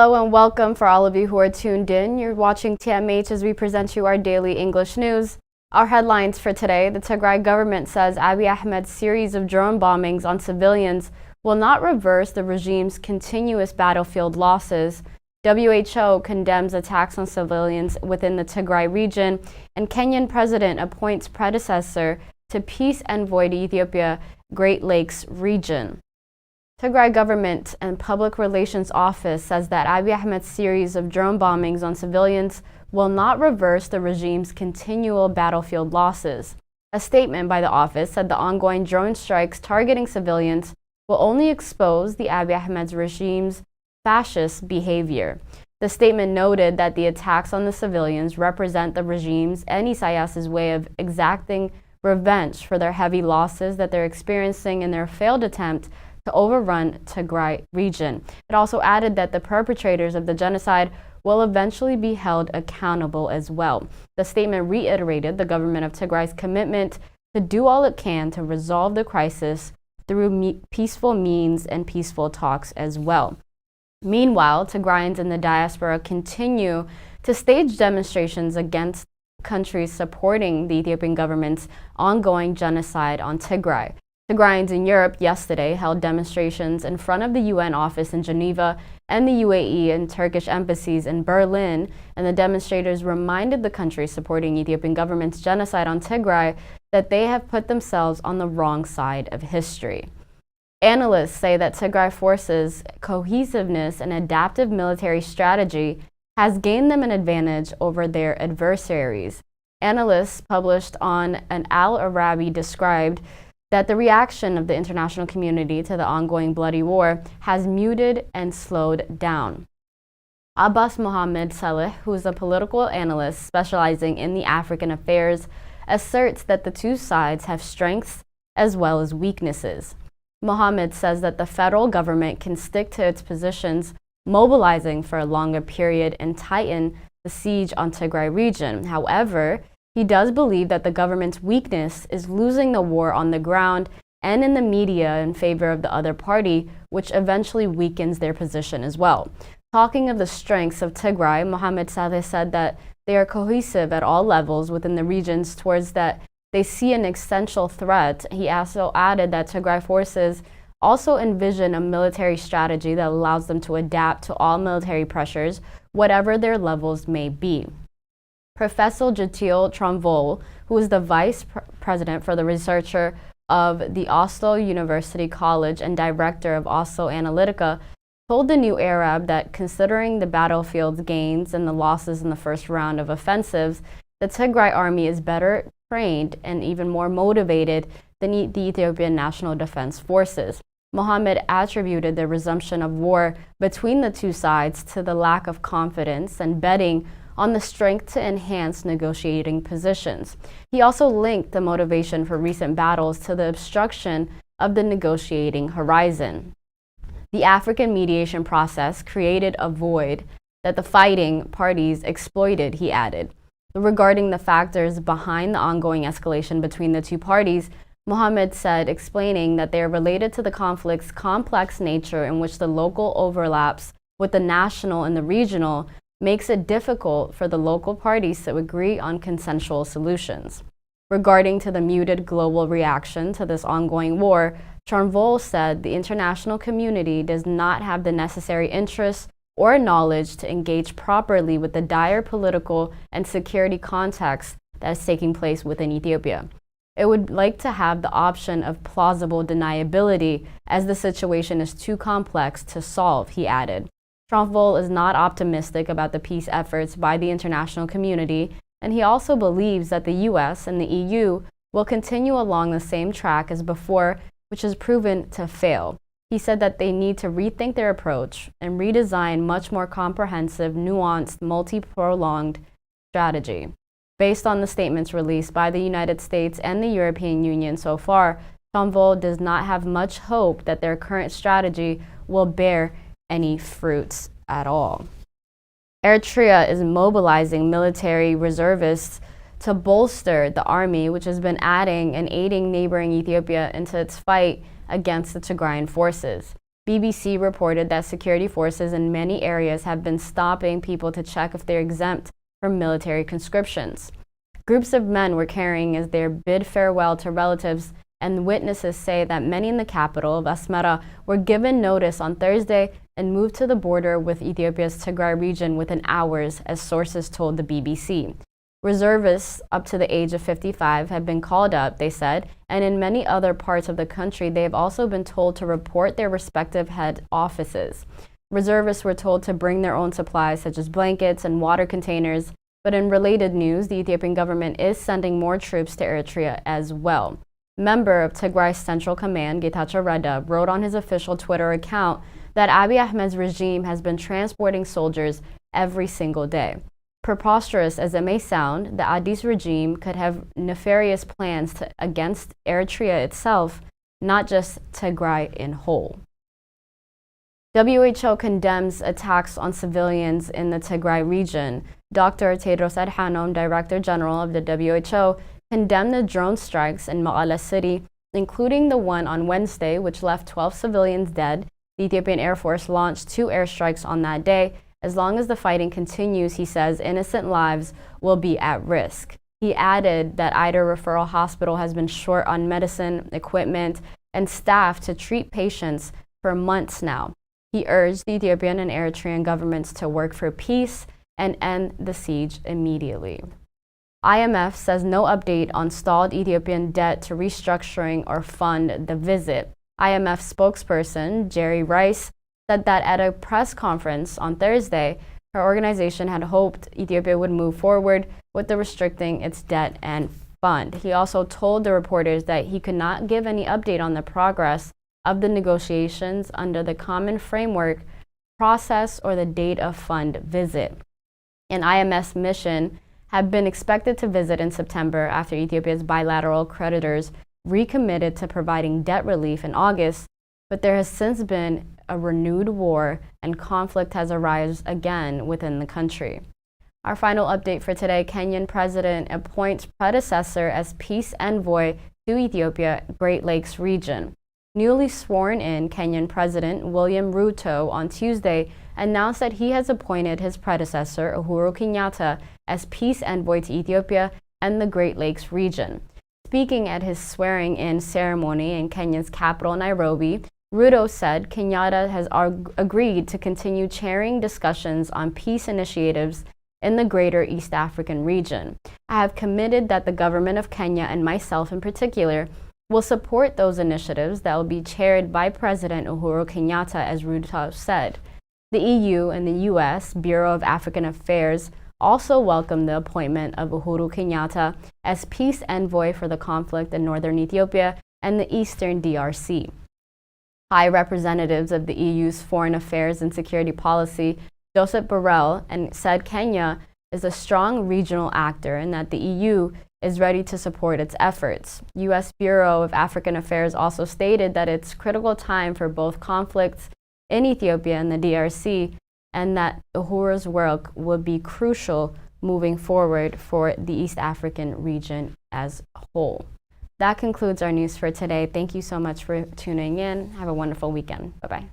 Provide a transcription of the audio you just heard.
Hello and welcome for all of you who are tuned in. You're watching TMH as we present you our daily English news. Our headlines for today: the Tigray government says Abiy Ahmed's series of drone bombings on civilians will not reverse the regime's continuous battlefield losses. WHO condemns attacks on civilians within the Tigray region, and Kenyan president appoints predecessor to peace envoy to Ethiopia, Great Lakes region. Tigray government and public relations office says that Abiy Ahmed's series of drone bombings on civilians will not reverse the regime's continual battlefield losses. A statement by the office said the ongoing drone strikes targeting civilians will only expose the Abiy Ahmed's regime's fascist behavior. The statement noted that the attacks on the civilians represent the regime's and Isaias's way of exacting revenge for their heavy losses that they're experiencing in their failed attempt to overrun Tigray region. It also added that the perpetrators of the genocide will eventually be held accountable as well. The statement reiterated the government of Tigray's commitment to do all it can to resolve the crisis through peaceful means and peaceful talks as well. Meanwhile, Tigrayans in the diaspora continue to stage demonstrations against countries supporting the Ethiopian government's ongoing genocide on Tigray. Tigrayans in Europe yesterday held demonstrations in front of the UN office in Geneva and the UAE and Turkish embassies in Berlin, and the demonstrators reminded the countries supporting Ethiopian government's genocide on Tigray that they have put themselves on the wrong side of history. Analysts say that Tigray forces' cohesiveness and adaptive military strategy has gained them an advantage over their adversaries. Analysts published on an Al Arabi described that the reaction of the international community to the ongoing bloody war has muted and slowed down. Abbas Mohammed Saleh, who is a political analyst specializing in the African affairs, asserts that the two sides have strengths as well as weaknesses. Mohammed says that the federal government can stick to its positions, mobilizing for a longer period and tighten the siege on Tigray region. However, he does believe that the government's weakness is losing the war on the ground and in the media in favor of the other party, which eventually weakens their position as well. Talking of the strengths of Tigray, Mohammed Saleh said that they are cohesive at all levels within the regions towards that they see an existential threat. He also added that Tigray forces also envision a military strategy that allows them to adapt to all military pressures, whatever their levels may be. Professor Jatiel Tronvol, who is the vice president for the researcher of the Oslo University College and director of Oslo Analytica, told the New Arab that considering the battlefield's gains and the losses in the first round of offensives, the Tigray army is better trained and even more motivated than the Ethiopian National Defense Forces. Mohammed attributed the resumption of war between the two sides to the lack of confidence and betting on the strength to enhance negotiating positions. He also linked the motivation for recent battles to the obstruction of the negotiating horizon. The African mediation process created a void that the fighting parties exploited, he added. Regarding the factors behind the ongoing escalation between the two parties, Mohammed said, explaining that they are related to the conflict's complex nature in which the local overlaps with the national and the regional makes it difficult for the local parties to agree on consensual solutions. Regarding to the muted global reaction to this ongoing war, Tronvol said the international community does not have the necessary interest or knowledge to engage properly with the dire political and security context that is taking place within Ethiopia. It would like to have the option of plausible deniability as the situation is too complex to solve, he added. Tronvol is not optimistic about the peace efforts by the international community, and he also believes that the US and the EU will continue along the same track as before, which has proven to fail. He said that they need to rethink their approach and redesign much more comprehensive, nuanced, multi-pronged strategy. Based on the statements released by the United States and the European Union so far, Tronvol does not have much hope that their current strategy will bear any fruits at all. Eritrea is mobilizing military reservists to bolster the army, which has been adding and aiding neighboring Ethiopia into its fight against the Tigrayan forces. BBC reported that security forces in many areas have been stopping people to check if they're exempt from military conscriptions. Groups of men were carrying as their bid farewell to relatives, and witnesses say that many in the capital of Asmara were given notice on Thursday and moved to the border with Ethiopia's Tigray region within hours, as sources told the BBC. Reservists up to the age of 55 have been called up, they said, and in many other parts of the country, they have also been told to report their respective head offices. Reservists were told to bring their own supplies, such as blankets and water containers, but in related news, the Ethiopian government is sending more troops to Eritrea as well. Member of Tigray's Central Command, Getachew Reda, wrote on his official Twitter account that Abiy Ahmed's regime has been transporting soldiers every single day. Preposterous as it may sound, the Addis regime could have nefarious plans against Eritrea itself, not just Tigray in whole. WHO condemns attacks on civilians in the Tigray region. Dr. Tedros Adhanom, Director General of the WHO, condemned the drone strikes in Mekelle City, including the one on Wednesday, which left 12 civilians dead. The Ethiopian Air Force launched 2 airstrikes on that day. As long as the fighting continues, he says, innocent lives will be at risk. He added that Ida Referral Hospital has been short on medicine, equipment, and staff to treat patients for months now. He urged the Ethiopian and Eritrean governments to work for peace and end the siege immediately. IMF says no update on stalled Ethiopian debt to restructuring or fund the visit. IMF spokesperson Jerry Rice said that at a press conference on Thursday, her organization had hoped Ethiopia would move forward with the restricting its debt and fund. He also told the reporters that he could not give any update on the progress of the negotiations under the common framework process or the date of fund visit. An IMF mission had been expected to visit in September after Ethiopia's bilateral creditors recommitted to providing debt relief in August, but there has since been a renewed war and conflict has arisen again within the country. Our final update for today, Kenyan president appoints predecessor as peace envoy to Ethiopia Great Lakes region. Newly sworn in Kenyan President William Ruto on Tuesday announced that he has appointed his predecessor Uhuru Kenyatta as peace envoy to Ethiopia and the Great Lakes region. Speaking at his swearing-in ceremony in Kenya's capital, Nairobi, Ruto said Kenyatta has agreed to continue chairing discussions on peace initiatives in the greater East African region. I have committed that the government of Kenya and myself in particular will support those initiatives that will be chaired by President Uhuru Kenyatta, as Ruto said. The EU and the US Bureau of African Affairs also welcomed the appointment of Uhuru Kenyatta as peace envoy for the conflict in northern Ethiopia and the eastern DRC. High representatives of the EU's foreign affairs and security policy, Joseph Borrell, and said Kenya is a strong regional actor and that the EU is ready to support its efforts. U.S. Bureau of African Affairs also stated that it's critical time for both conflicts in Ethiopia and the DRC, and that Uhuru's work would be crucial moving forward for the East African region as a whole. That concludes our news for today. Thank you so much for tuning in. Have a wonderful weekend. Bye-bye.